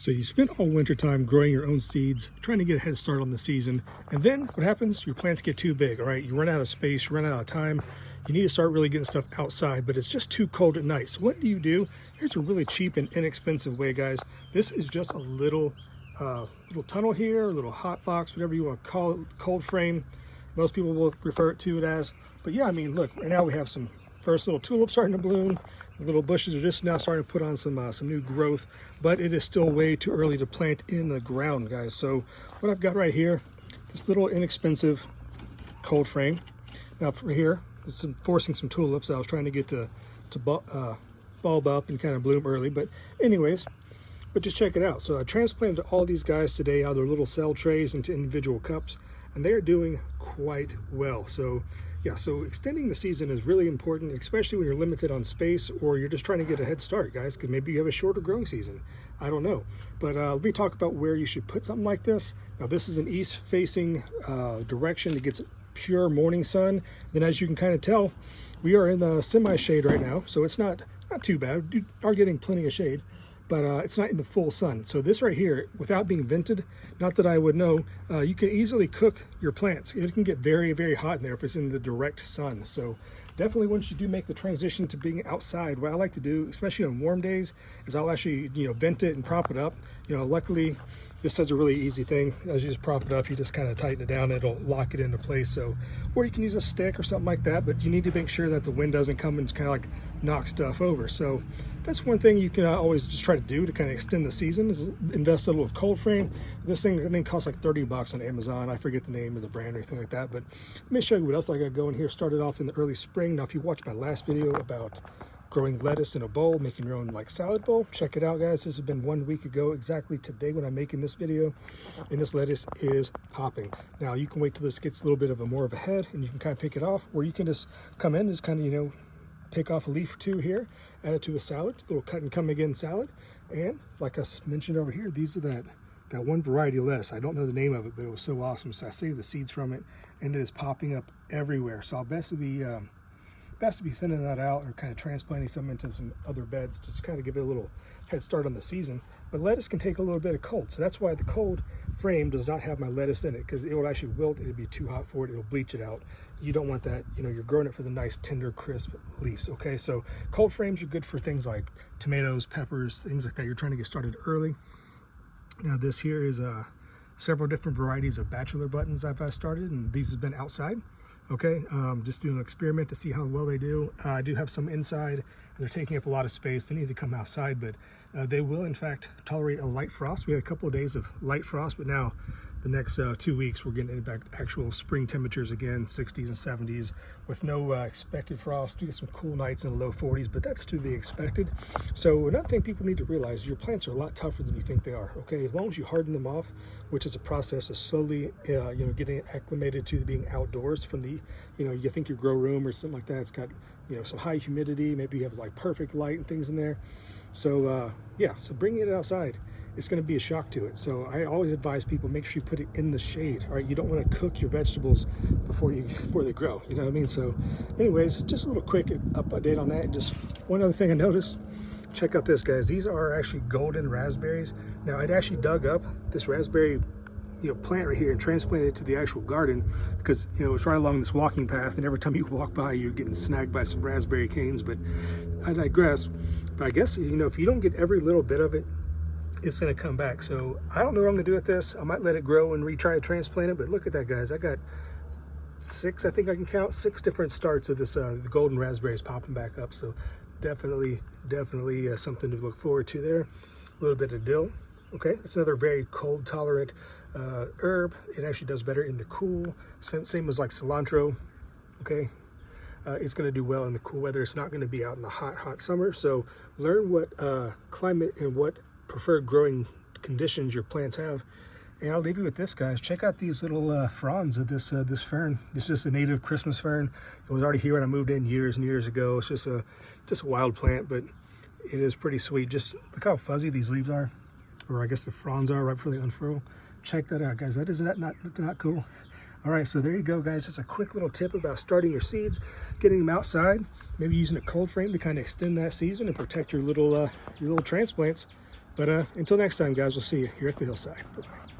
So you spent all winter time growing your own seeds, trying to get a head start on the season, and then what happens? Your plants get too big, all right? You run out of space, you run out of time. You need to start really getting stuff outside, but it's just too cold at night. So what do? Here's a really cheap and inexpensive way, guys. This is just a little tunnel here, a little hot box, whatever you want to call it, cold frame. Most people will refer to it as. But yeah, I mean, look, right now we have some first little tulips starting to bloom. The little bushes are just now starting to put on some new growth, but it is still way too early to plant in the ground, guys. So what I've got right here, this little inexpensive cold frame. Now for here, this is forcing some tulips that I was trying to get to bulb up and kind of bloom early. But anyways, but just check it out. So I transplanted all these guys today out of their little cell trays into individual cups, and they are doing quite well. So yeah, so extending the season is really important, especially when you're limited on space or you're just trying to get a head start, guys, because maybe you have a shorter growing season. I don't know. But let me talk about where you should put something like this. Now, this is an east-facing direction. It gets pure morning sun. Then, as you can kind of tell, we are in the semi-shade right now, so it's not too bad. You are getting plenty of shade, but it's not in the full sun. So this right here, without being vented, not that I would know, you can easily cook your plants. It can get very, very hot in there if it's in the direct sun. So definitely once you do make the transition to being outside, what I like to do, especially on warm days, is I'll actually, vent it and prop it up. Luckily, this does a really easy thing. As you just prop it up, you just kind of tighten it down, it'll lock it into place. So, or you can use a stick or something like that, but you need to make sure that the wind doesn't come and kind of like knock stuff over. So that's one thing you can always just try to do to kind of extend the season, is invest a little cold frame. This thing, I think, costs like 30 bucks on Amazon. I forget the name of the brand or anything like that, but let me show you what else I got going here. Started off in the early spring. Now, if you watched my last video about growing lettuce in a bowl, making your own like salad bowl, check it out, guys. This has been 1 week ago exactly today when I'm making this video, and this lettuce is popping. Now you can wait till this gets a little bit of more of a head and you can kind of pick it off, or you can just come in, just kind of pick off a leaf or two here, add it to a salad, a little cut and come again salad. And like I mentioned over here, these are that one variety of lettuce. I don't know the name of it, but it was so awesome, so I saved the seeds from it, and it is popping up everywhere. So I'll best to be thinning that out or kind of transplanting some into some other beds to just kind of give it a little head start on the season. But lettuce can take a little bit of cold, so that's why the cold frame does not have my lettuce in it, because it would actually wilt. It'd be too hot for it. It'll bleach it out. You don't want that. You're growing it for the nice tender crisp leaves. Okay, so cold frames are good for things like tomatoes, peppers, things like that. You're trying to get started early. Now this here is several different varieties of bachelor buttons I've started, and these have been outside. Okay, just doing an experiment to see how well they do. I do have some inside, and they're taking up a lot of space. They need to come outside, but they will in fact tolerate a light frost. We had a couple of days of light frost, but now the next 2 weeks we're getting into actual spring temperatures again, 60s and 70s, with no expected frost. You get some cool nights in the low 40s, but that's to be expected. So another thing people need to realize, your plants are a lot tougher than you think they are. Okay, as long as you harden them off, which is a process of slowly getting acclimated to being outdoors from the you think your grow room or something like that, it's got some high humidity, maybe you have like perfect light and things in there. So yeah, so bringing it outside, it's going to be a shock to it. So I always advise people, make sure you put it in the shade. All right, you don't want to cook your vegetables before they grow. You know what I mean? So anyways, just a little quick update on that. And just one other thing I noticed, check out this, guys. These are actually golden raspberries. Now I'd actually dug up this raspberry plant right here and transplanted it to the actual garden, because it's right along this walking path, and every time you walk by you're getting snagged by some raspberry canes. But I digress. But I guess if you don't get every little bit of it, it's going to come back. So I don't know what I'm going to do with this. I might let it grow and retry to transplant it. But look at that, guys. I got 6, I think I can count 6 different starts of this the golden raspberries popping back up. So definitely something to look forward to there. A little bit of dill. Okay, that's another very cold tolerant herb. It actually does better in the cool, same as like cilantro. Okay, it's going to do well in the cool weather. It's not going to be out in the hot summer. So learn what climate and what preferred growing conditions your plants have. And I'll leave you with this, guys. Check out these little fronds of this fern. This is just a native Christmas fern. It was already here when I moved in years and years ago. It's just a wild plant, but it is pretty sweet. Just look how fuzzy these leaves are, or I guess the fronds are right before they unfurl. Check that out, guys. That is not cool. All right, so there you go, guys. Just a quick little tip about starting your seeds, getting them outside, maybe using a cold frame to kind of extend that season and protect your little transplants But until next time, guys, we'll see you here at the hillside. Bye-bye.